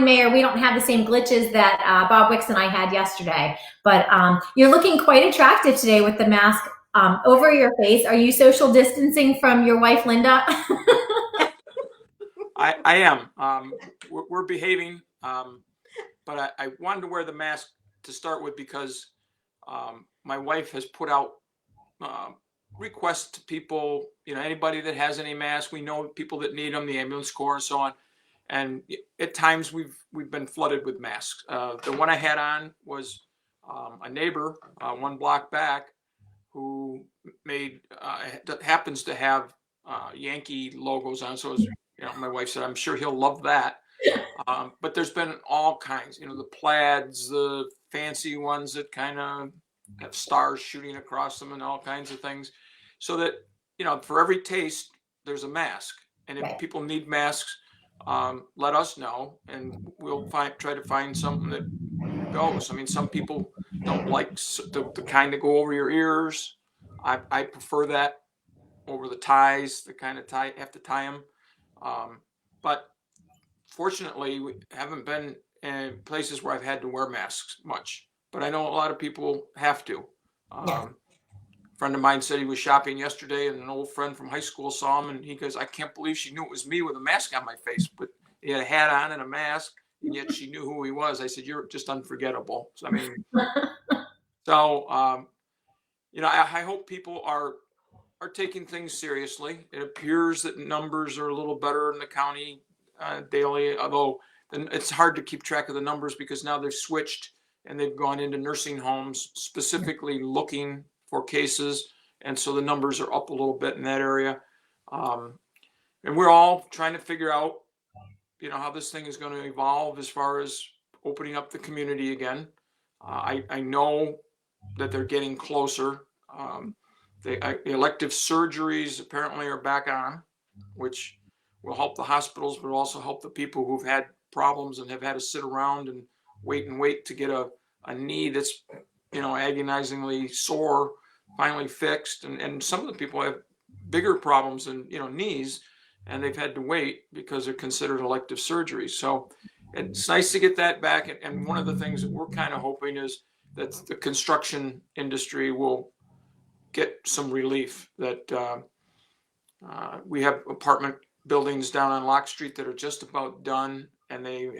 Mayor, we don't have the same glitches that Bob Wicks and I had yesterday. But you're looking quite attractive today with the mask over your face. Are you social distancing from your wife, Linda? I am. We're behaving, but I wanted to wear the mask to start with because my wife has put out requests to people, anybody that has any masks. We know people that need them, the ambulance corps and so on. And at times we've been flooded with masks. The one I had on was a neighbor one block back who made happens to have Yankee logos on. So it was, my wife said, I'm sure he'll love that. But there's been all kinds, the plaids, the fancy ones that kind of have stars shooting across them and all kinds of things. So that, for every taste, there's a mask. And if people need masks, let us know and we'll try to find something that goes. I mean, some people don't like the kind that go over your ears. I prefer that over the ties, the kind of have to tie them. But fortunately, we haven't been in places where I've had to wear masks much, but I know a lot of people have to. A friend of mine said he was shopping yesterday and an old friend from high school saw him and he goes, I can't believe she knew it was me with a mask on my face, but he had a hat on and a mask and yet she knew who he was. I said, you're just unforgettable. So, I mean, I hope people are taking things seriously. It appears that numbers are a little better in the county daily, although it's hard to keep track of the numbers because now they've switched and they've gone into nursing homes specifically looking for cases. And so the numbers are up a little bit in that area. And we're all trying to figure out, how this thing is going to evolve as far as opening up the community again. I know that they're getting closer. The elective surgeries apparently are back on, which will help the hospitals, but also help the people who've had problems and have had to sit around and wait to get a knee that's, agonizingly sore finally fixed. And some of the people have bigger problems than, knees, and they've had to wait because they're considered elective surgeries. So it's nice to get that back. And one of the things that we're kind of hoping is that the construction industry will get some relief, that we have apartment buildings down on Lock Street that are just about done and they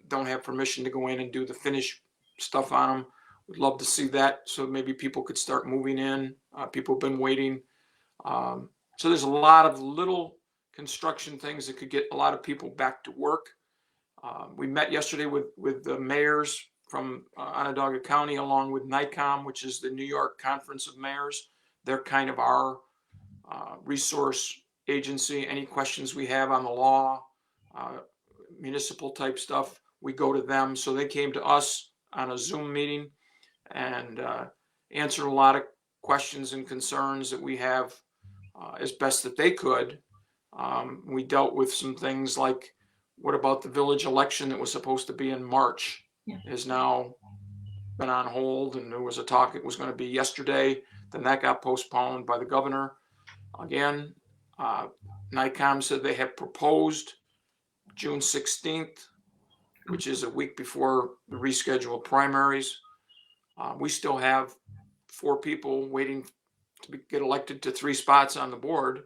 don't have permission to go in and do the finish stuff on them. We'd love to see that. So maybe people could start moving in. People have been waiting. So there's a lot of little construction things that could get a lot of people back to work. We met yesterday with the mayors from Onondaga County along with NICOM, which is the New York Conference of Mayors. They're kind of our resource agency. Any questions we have on the law, municipal type stuff, we go to them. So they came to us on a Zoom meeting and answered a lot of questions and concerns that we have as best that they could. We dealt with some things like, what about the village election that was supposed to be in March? Has now been on hold, and there was a talk it was going to be yesterday. Then that got postponed by the governor. Again, NICOM said they had proposed June 16th, which is a week before the rescheduled primaries. We still have 4 people waiting to get elected to 3 spots on the board.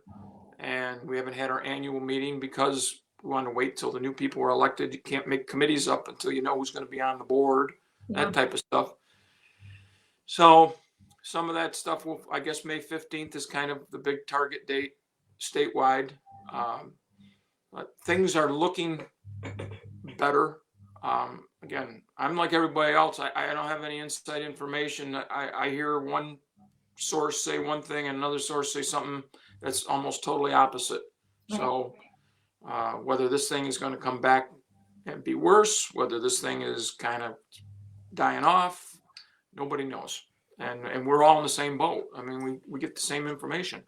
And we haven't had our annual meeting because we want to wait till the new people are elected. You can't make committees up until you know who's going to be on the board, that type of stuff. So some of that stuff will, I guess May 15th is kind of the big target date statewide. But things are looking better. Again, I'm like everybody else. I don't have any inside information. I hear one source say one thing and another source say something that's almost totally opposite. Right. So whether this thing is going to come back and be worse, whether this thing is kind of dying off, nobody knows. And we're all in the same boat. I mean, we get the same information.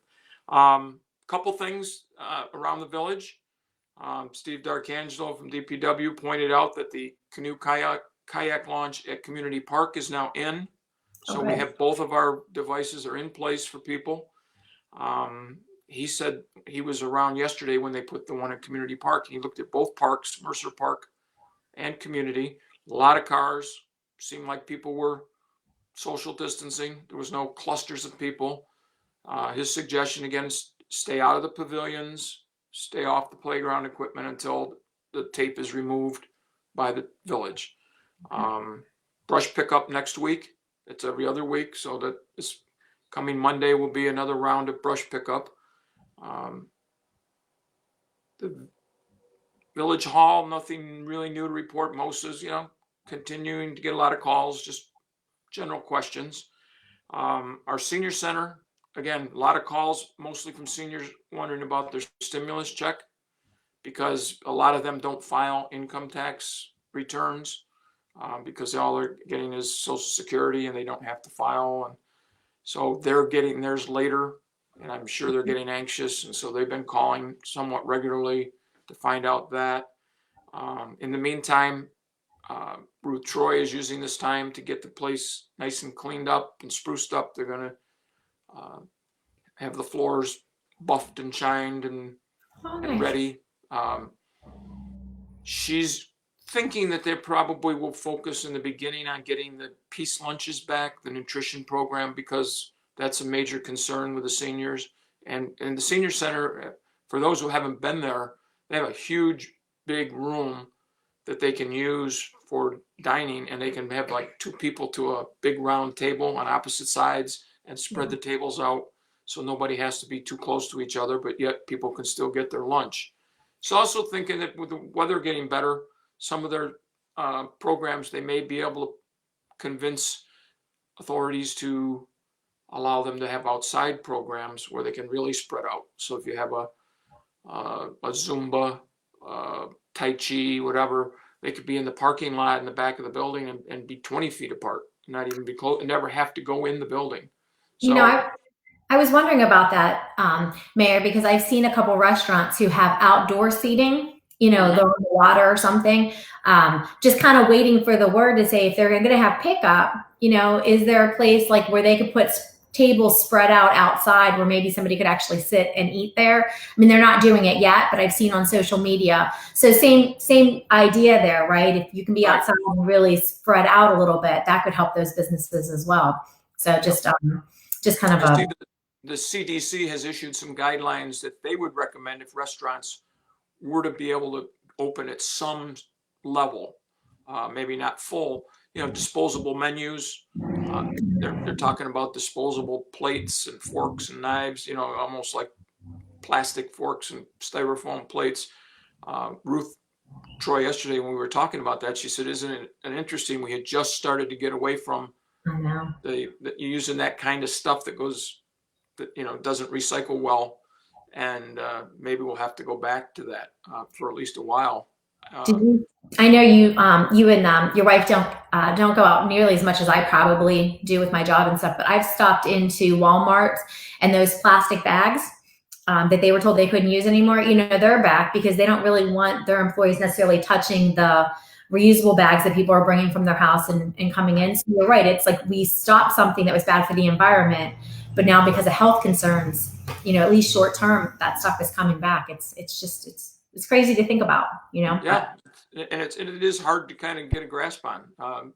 Couple things around the village. Steve D'Arcangelo from DPW pointed out that the canoe kayak launch at Community Park is now in. So we have both of our devices are in place for people. He said he was around yesterday when they put the one at Community Park. He looked at both parks, Mercer Park and community. A lot of cars. Seemed like people were social distancing. There was no clusters of people. His suggestion again is stay out of the pavilions, stay off the playground equipment until the tape is removed by the village. Brush pickup next week. It's every other week, so that this coming Monday will be another round of brush pickup. The village hall, nothing really new to report. Most is, continuing to get a lot of calls, just general questions. Our senior center, again, a lot of calls, mostly from seniors wondering about their stimulus check, because a lot of them don't file income tax returns because all they're getting is Social Security and they don't have to file. And so they're getting theirs later, and I'm sure they're getting anxious. And so they've been calling somewhat regularly to find out that. In the meantime, Ruth Troy is using this time to get the place nice and cleaned up and spruced up. They're going to have the floors buffed and shined and ready. She's thinking that they probably will focus in the beginning on getting the peace lunches back, the nutrition program, because that's a major concern with the seniors. And the senior center, for those who haven't been there, they have a huge, big room that they can use for dining, and they can have like 2 people to a big round table on opposite sides and spread the tables out so nobody has to be too close to each other, but yet people can still get their lunch. So also thinking that with the weather getting better, some of their programs, they may be able to convince authorities to allow them to have outside programs where they can really spread out. So if you have a Zumba, Tai Chi, whatever, they could be in the parking lot in the back of the building and be 20 feet apart, not even be close, and never have to go in the building. So, I was wondering about that, Mayor, because I've seen a couple restaurants who have outdoor seating, they're in the water or something, just kind of waiting for the word to say if they're going to have pickup, is there a place like where they could put tables spread out outside where maybe somebody could actually sit and eat there? I mean, they're not doing it yet, but I've seen on social media. So same idea there, right? If you can be outside and really spread out a little bit, that could help those businesses as well. So just kind of the CDC has issued some guidelines that they would recommend if restaurants were to be able to open at some level, maybe not full, disposable menus. They're talking about disposable plates and forks and knives, almost like plastic forks and styrofoam plates. Ruth Troy yesterday, when we were talking about that, she said, isn't it interesting? We had just started to get away from using that kind of stuff that doesn't recycle well. And maybe we'll have to go back to that for at least a while. I know you and your wife don't go out nearly as much as I probably do with my job and stuff, but I've stopped into Walmart, and those plastic bags that they were told they couldn't use anymore, they're back because they don't really want their employees necessarily touching the reusable bags that people are bringing from their house and coming in. So you're right. It's like we stopped something that was bad for the environment, but now because of health concerns, at least short term, that stuff is coming back. It's crazy to think about, Yeah, and it is hard to kind of get a grasp on.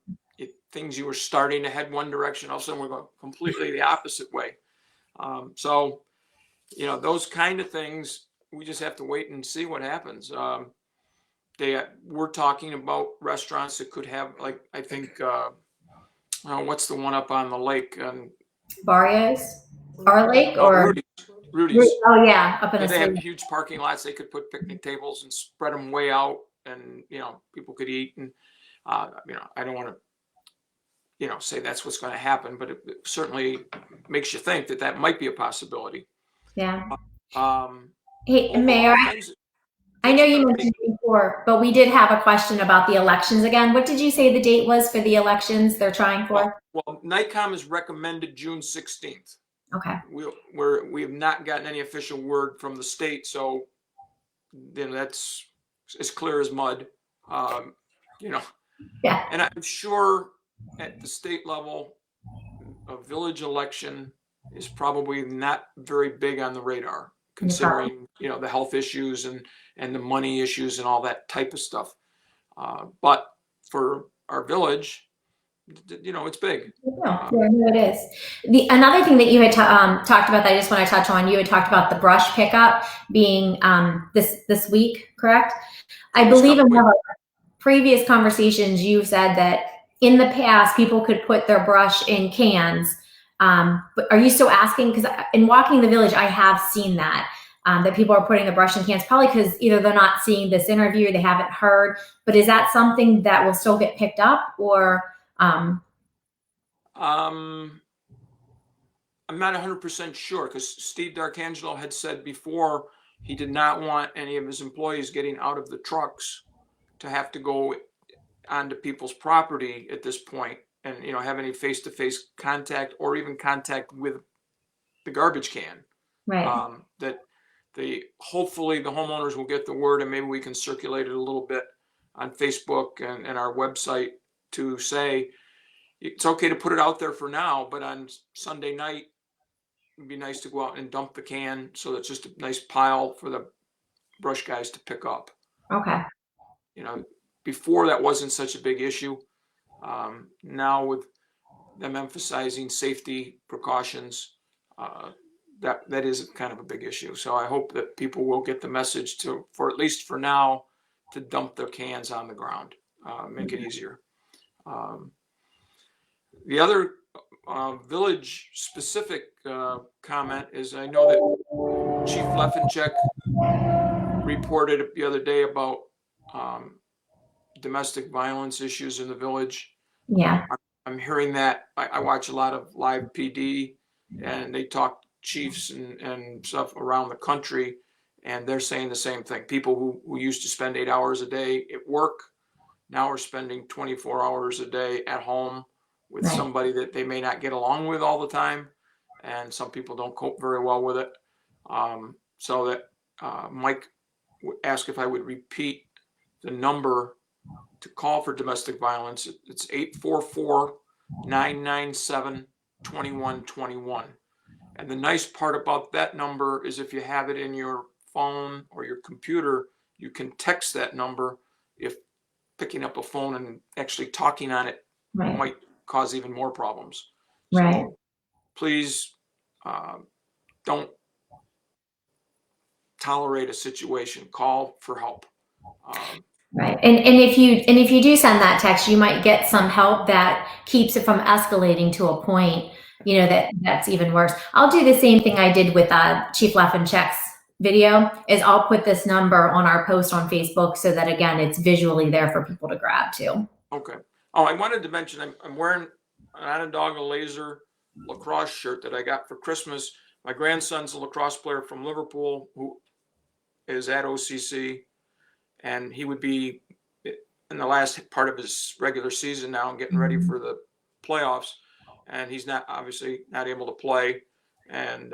Things you were starting to head one direction, all of a sudden we're going completely the opposite way. So, those kind of things, we just have to wait and see what happens. We're talking about restaurants that could have, like, I think, what's the one up on the lake? Barrios? Our Lake or Rudy's. Oh yeah, up in They have huge parking lots. They could put picnic tables and spread them way out, and people could eat. And I don't want to say that's what's going to happen, but it certainly makes you think that might be a possibility. Yeah. Hey, Mayor, I know you mentioned it before, but we did have a question about the elections again. What did you say the date was for the elections they're trying for? Well, NICOM has recommended June 16th. Okay. We have not gotten any official word from the state, so that's as clear as mud. Yeah. And I'm sure at the state level, a village election is probably not very big on the radar, considering the health issues and the money issues and all that type of stuff. But for our village, it's big. Yeah, it is. Another thing that you had talked about that I just want to touch on, you had talked about the brush pickup being this week, correct? I believe in one of our previous conversations, you said that in the past people could put their brush in cans. But are you still asking? Because in walking the village, I have seen that people are putting the brush in cans, probably because either they're not seeing this interview or they haven't heard. But is that something that will still get picked up, or? I'm not 100% sure, because Steve D'Arcangelo had said before he did not want any of his employees getting out of the trucks to have to go onto people's property at this point and have any face-to-face contact or even contact with the garbage can. Right. That hopefully the homeowners will get the word, and maybe we can circulate it a little bit on Facebook and our website to say it's okay to put it out there for now, but on Sunday night it'd be nice to go out and dump the can, so that's just a nice pile for the brush guys to pick up. Okay. Before that wasn't such a big issue. Now with them emphasizing safety precautions, that is kind of a big issue. So I hope that people will get the message for at least for now, to dump their cans on the ground, make it easier. The other village specific comment is, I know that Chief Leffencheck reported the other day about domestic violence issues in the village. Yeah. I'm hearing that. I watch a lot of live PD, and they talk chiefs and stuff around the country, and they're saying the same thing. People who used to spend 8 hours a day at work now are spending 24 hours a day at home with Right. somebody that they may not get along with all the time, and some people don't cope very well with it. So that Mike asked if I would repeat the number to call for domestic violence. It's 844-997-2121. And the nice part about that number is if you have it in your phone or your computer, you can text that number. If picking up a phone and actually talking on it Right. might cause even more problems. Right. So please don't tolerate a situation. Call for help. Right. And if you do send that text, you might get some help that keeps it from escalating to a point, that's even worse. I'll do the same thing I did with Chief Leffencheck's video, is I'll put this number on our post on Facebook so that, again, it's visually there for people to grab too. Okay. Oh, I wanted to mention, I'm wearing an Onondaga Laser lacrosse shirt that I got for Christmas. My grandson's a lacrosse player from Liverpool who is at OCC, and he would be in the last part of his regular season now and getting ready for the playoffs. And he's obviously not able to play. And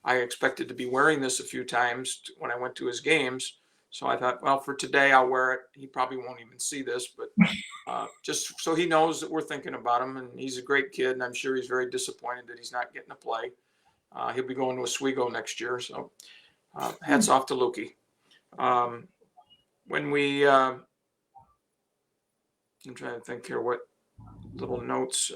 I expected to be wearing this a few times when I went to his games. So I thought, well, for today I'll wear it. He probably won't even see this, but just so he knows that we're thinking about him. And he's a great kid, and I'm sure he's very disappointed that he's not getting to play. He'll be going to Oswego next year. So hats off to Lukey. When we, I'm trying to think here what little notes.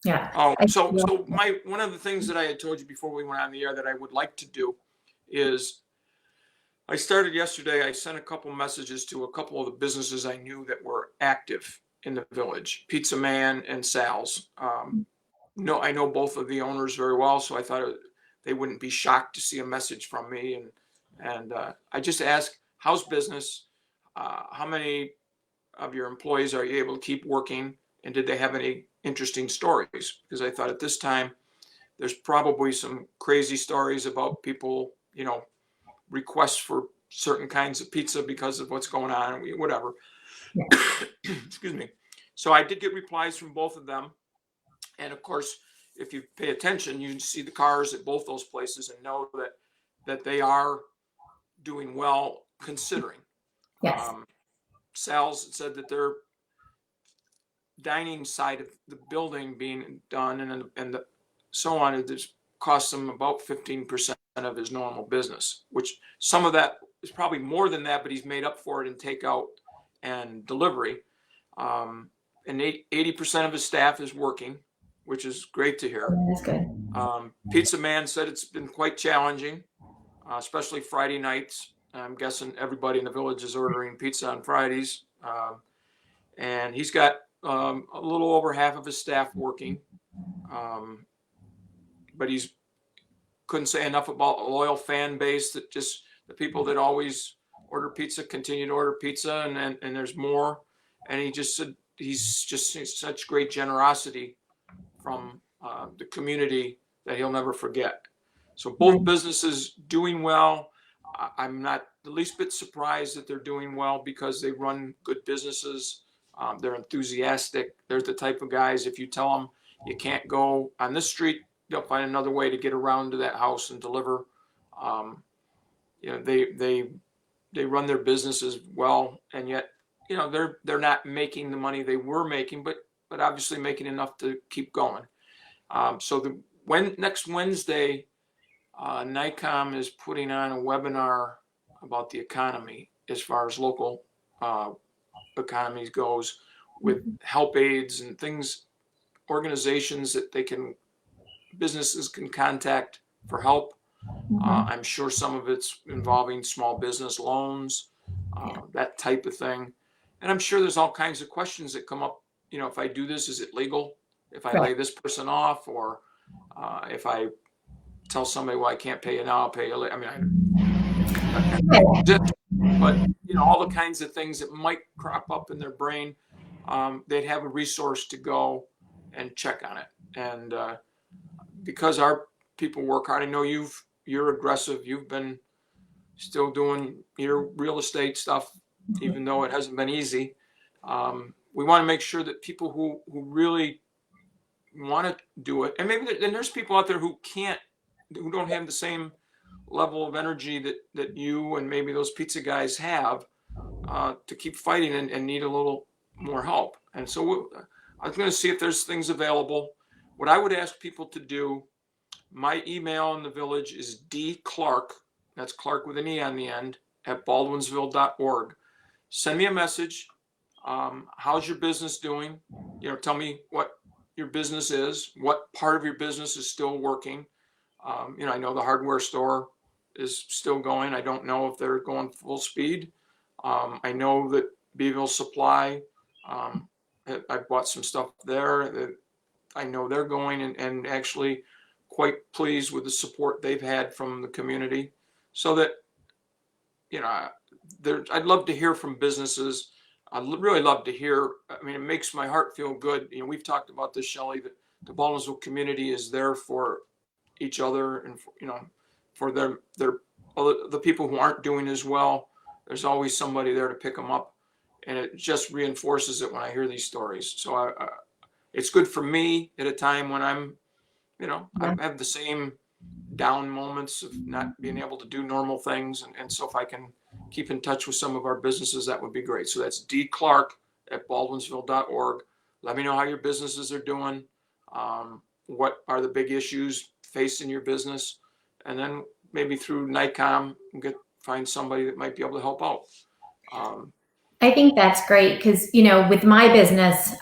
Yeah. Oh, so one of the things that I had told you before we went on the air that I would like to do is, I started yesterday. I sent a couple messages to a couple of the businesses I knew that were active in the village, Pizza Man and Sal's. No, I know both of the owners very well, so I thought they wouldn't be shocked to see a message from me. And I just asked, how's business? How many of your employees are you able to keep working? And did they have any interesting stories? Because I thought at this time, there's probably some crazy stories about people, requests for certain kinds of pizza because of what's going on, whatever. Yeah. Excuse me. So I did get replies from both of them. And of course, if you pay attention, you see the cars at both those places and know that they are doing well considering. Yes. Sal's said that their dining side of the building being done and so on, it just costs them about 15% of his normal business, which some of that it's probably more than that, but he's made up for it in takeout and delivery. And 80% of his staff is working, which is great to hear. That's good. Pizza Man said it's been quite challenging, especially Friday nights. I'm guessing everybody in the village is ordering pizza on Fridays. And he's got a little over half of his staff working. But he's couldn't say enough about a loyal fan base that just the people that always order pizza continue to order pizza, and there's more. And he just said he's just seen such great generosity from the community that he'll never forget. So both businesses doing well. I'm not the least bit surprised that they're doing well because they run good businesses. They're enthusiastic. They're the type of guys, if you tell them you can't go on this street, they'll find another way to get around to that house and deliver. You know, they run their businesses well, and yet, you know, they're not making the money they were making, but obviously making enough to keep going. So next Wednesday, NICOM is putting on a webinar about the economy as far as local economies goes, with help aids and things, organizations that businesses can contact for help. I'm sure some of it's involving small business loans, that type of thing. And I'm sure there's all kinds of questions that come up. You know, if I do this, is it legal? If I lay this person off, or if I tell somebody, well, I can't pay you now, I'll pay you later. I mean, but you know, all the kinds of things that might crop up in their brain, they'd have a resource to go and check on it. And because our people work hard, I know you're aggressive. You've been still doing your real estate stuff, even though it hasn't been easy. We want to make sure that people who really want to do it, and maybe there's people out there who don't have the same level of energy that you and maybe those pizza guys have, to keep fighting and need a little more help. And so I'm going to see if there's things available. What I would ask people to do, my email in the village is dclarke, that's Clark with an E on the end, at baldwinsville.org. Send me a message. How's your business doing? You know, tell me what your business is, what part of your business is still working. You know, I know the hardware store is still going. I don't know if they're going full speed. I know that Beeville Supply, I bought some stuff there that I know they're going, and actually quite pleased with the support they've had from the community. So that, you know, I'd love to hear from businesses. I'd really love to hear. I mean, it makes my heart feel good. You know, we've talked about this, Shelley, that the Baldwinsville community is there for each other, and you know, for the people who aren't doing as well. There's always somebody there to pick them up, and it just reinforces it when I hear these stories. So it's good for me at a time when I'm, you know, I have the same down moments of not being able to do normal things, and so if I can keep in touch with some of our businesses, that would be great. So that's dclarke at baldwinsville.org. Let me know how your businesses are doing. What are the big issues facing your business? And then maybe through NICOM, find somebody that might be able to help out. I think that's great because, you know, with my business,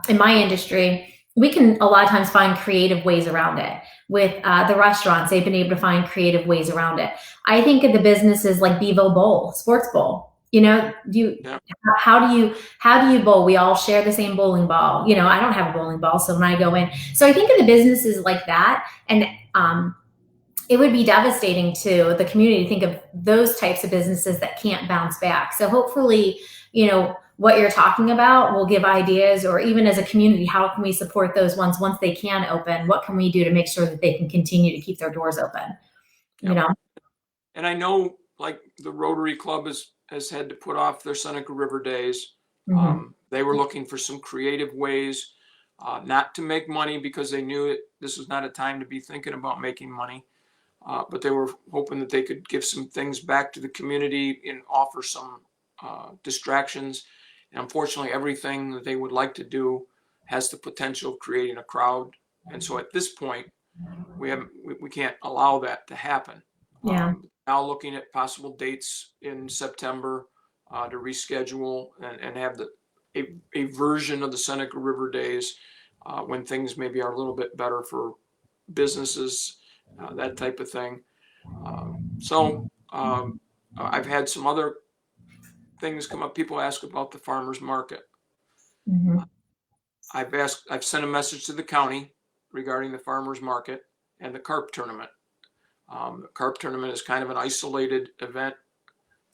in my industry, we can a lot of times find creative ways around it. With the restaurants, they've been able to find creative ways around it. I think of the businesses like Beeville Bowl, Sports Bowl. You know, how do you bowl? We all share the same bowling ball. You know, I don't have a bowling ball, so when I go in, so I think of the businesses like that, and it would be devastating to the community to think of those types of businesses that can't bounce back. So hopefully, you know, what you're talking about will give ideas, or even as a community, how can we support those ones once they can open? What can we do to make sure that they can continue to keep their doors open? You know? And I know, like, the Rotary Club has had to put off their Seneca River Days. They were looking for some creative ways, not to make money, because they knew this was not a time to be thinking about making money. But they were hoping that they could give some things back to the community and offer some distractions. And unfortunately, everything that they would like to do has the potential of creating a crowd. And so at this point, we can't allow that to happen. Yeah. now looking at possible dates in September to reschedule and have a version of the Seneca River Days when things maybe are a little bit better for businesses, that type of thing. I've had some other things come up. People ask about the farmers market. Mhm. I've sent a message to the county regarding the farmers market and the carp tournament. The carp tournament is kind of an isolated event.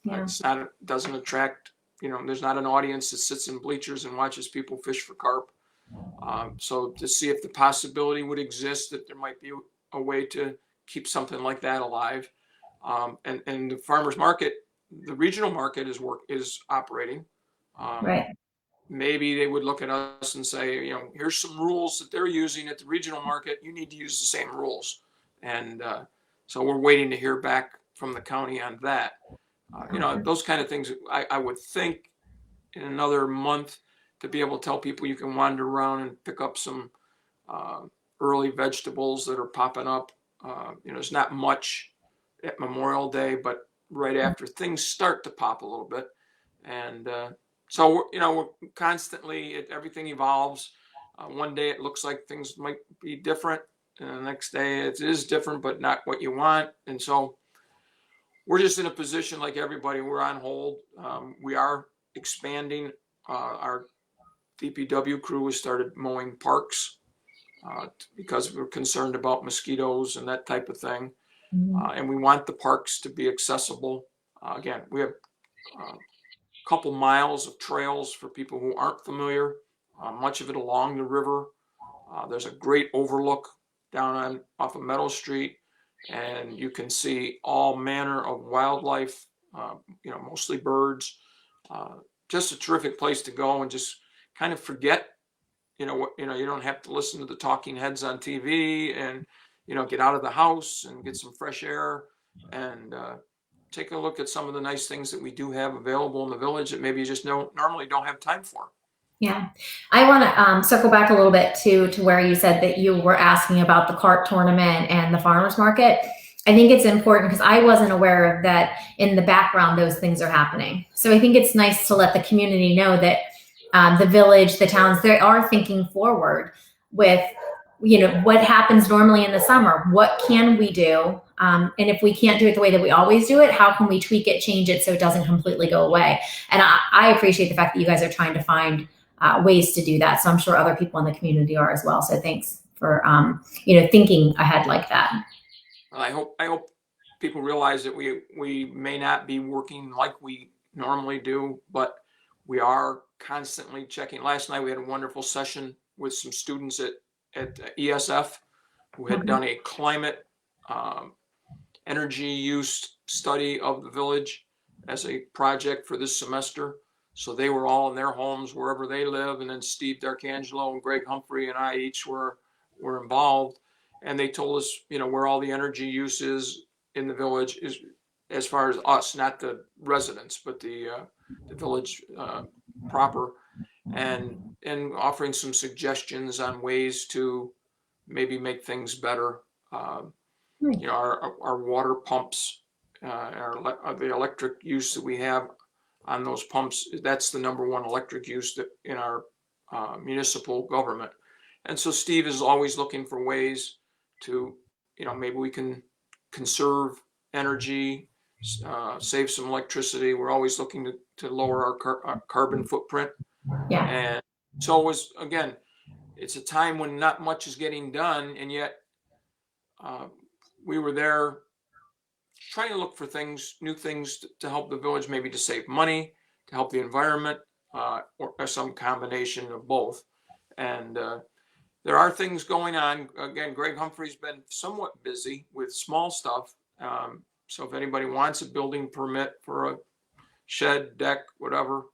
Yeah. Doesn't attract, there's not an audience that sits in bleachers and watches people fish for carp. So to see if the possibility would exist that there might be a way to keep something like that alive. And the farmers market, the regional market is operating. Right. Maybe they would look at us and say, here's some rules that they're using at the regional market. You need to use the same rules. And so we're waiting to hear back from the county on that. Those kind of things, I would think in another month to be able to tell people you can wander around and pick up some early vegetables that are popping up. There's not much at Memorial Day, but right after things start to pop a little bit. And so, we're constantly, everything evolves. One day it looks like things might be different. And the next day it is different, but not what you want. And so we're just in a position like everybody, we're on hold. We are expanding. Our DPW crew has started mowing parks because we're concerned about mosquitoes and that type of thing. And we want the parks to be accessible. Again, we have a couple miles of trails for people who aren't familiar, much of it along the river. There's a great overlook down off of Meadow Street, and you can see all manner of wildlife, mostly birds. Just a terrific place to go and just kind of forget, you don't have to listen to the talking heads on TV and, get out of the house and get some fresh air and take a look at some of the nice things that we do have available in the village that maybe you just normally don't have time for. Yeah. I want to circle back a little bit to where you said that you were asking about the carp tournament and the farmers market. I think it's important because I wasn't aware of that in the background, those things are happening. So I think it's nice to let the community know that the village, the towns, they are thinking forward with, what happens normally in the summer. What can we do? And if we can't do it the way that we always do it, how can we tweak it, change it so it doesn't completely go away? And I appreciate the fact that you guys are trying to find ways to do that. So I'm sure other people in the community are as well. So thanks for, thinking ahead like that. Well, I hope people realize that we may not be working like we normally do, but we are constantly checking. Last night we had a wonderful session with some students at ESF who had done a climate energy use study of the village as a project for this semester. So they were all in their homes wherever they live, and then Steve D'Arcangelo and Greg Humphrey and I each were involved, and they told us, where all the energy use is in the village is as far as us, not the residents, but the village proper, and offering some suggestions on ways to maybe make things better. Our water pumps, the electric use that we have on those pumps, that's the number one electric use that in our municipal government. And so Steve is always looking for ways to, maybe we can conserve energy, save some electricity. We're always looking to lower our carbon footprint. Yeah. And so again, it's a time when not much is getting done, and yet we were there trying to look for new things to help the village, maybe to save money, to help the environment, or some combination of both. And there are things going on. Again, Greg Humphrey's been somewhat busy with small stuff. So if anybody wants a building permit for a shed, deck, whatever,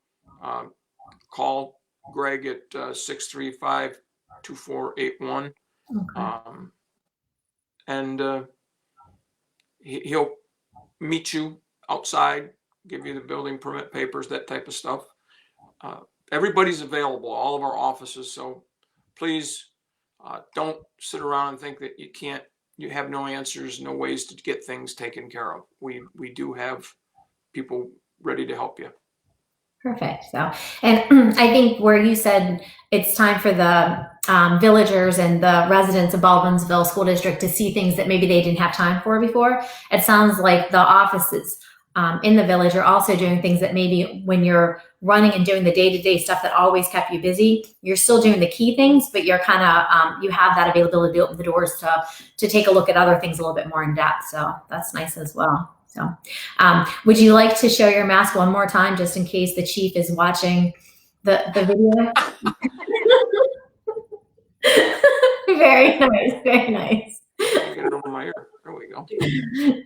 call Greg at 635-2481. Okay. And he'll meet you outside, give you the building permit papers, that type of stuff. Everybody's available, all of our offices. So please don't sit around and think that you can't you have no answers, no ways to get things taken care of, we do have people ready to help you. Perfect. So, and I think where you said it's time for the villagers and the residents of Baldwinsville School District to see things that maybe they didn't have time for before, it sounds like the offices in the village are also doing things that maybe when you're running and doing the day-to-day stuff that always kept you busy, you're still doing the key things, but you're kind of, you have that availability to open the doors to take a look at other things a little bit more in depth. So that's nice as well. So would you like to show your mask one more time, just in case the chief is watching the video? Very nice, very nice. Get it over my ear. There we go.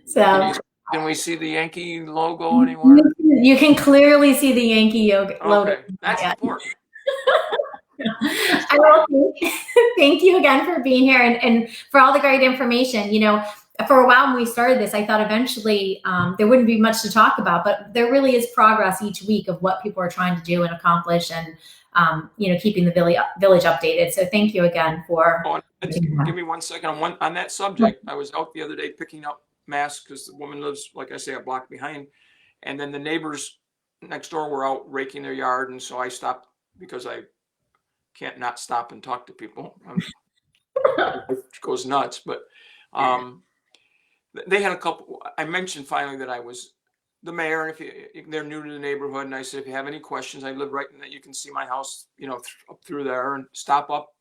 So can we see the Yankee logo anywhere? You can clearly see the Yankee logo. Okay, that's important. I will thank you again for being here and for all the great information. You know, for a while when we started this, I thought eventually there wouldn't be much to talk about, but there really is progress each week of what people are trying to do and accomplish, and you know, keeping the village updated. So thank you again for. Give me 1 second on that subject. I was out the other day picking up masks because the woman lives, like I say, a block behind, and then the neighbors next door were out raking their yard, and so I stopped because I can't not stop and talk to people. It goes nuts, but they had a couple. I mentioned finally that I was the mayor, and if they're new to the neighborhood, and I said, if you have any questions, I live right in that. You can see my house, you know, up through there, and stop up,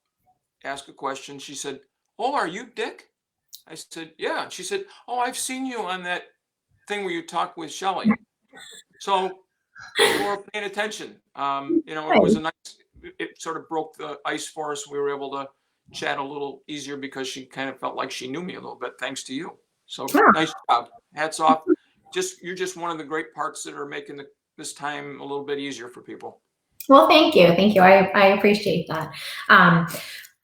ask a question. She said, "Oh, are you Dick?" I said, "Yeah." And she said, "Oh, I've seen you on that thing where you talk with Shelley." So we were paying attention. You know, it was a nice. It sort of broke the ice for us. We were able to chat a little easier because she kind of felt like she knew me a little bit, thanks to you. So nice job. Hats off. You're just one of the great parts that are making this time a little bit easier for people. Well, thank you. Thank you. I appreciate that.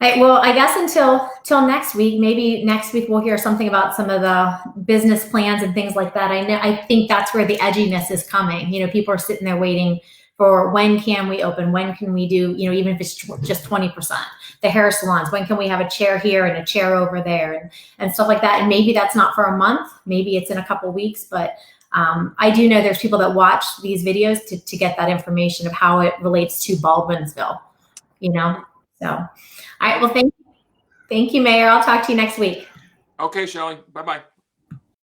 Well, I guess till next week, maybe next week we'll hear something about some of the business plans and things like that. I think that's where the edginess is coming. You know, people are sitting there waiting for when can we open? When can we do, you know, even if it's just 20%, the hair salons, when can we have a chair here and a chair over there and stuff like that. And maybe that's not for a month, maybe it's in a couple weeks, but I do know there's people that watch these videos to get that information of how it relates to Baldwinsville, you know? So, all right, well, thank you, Mayor. I'll talk to you next week. Okay, Shelley, bye-bye.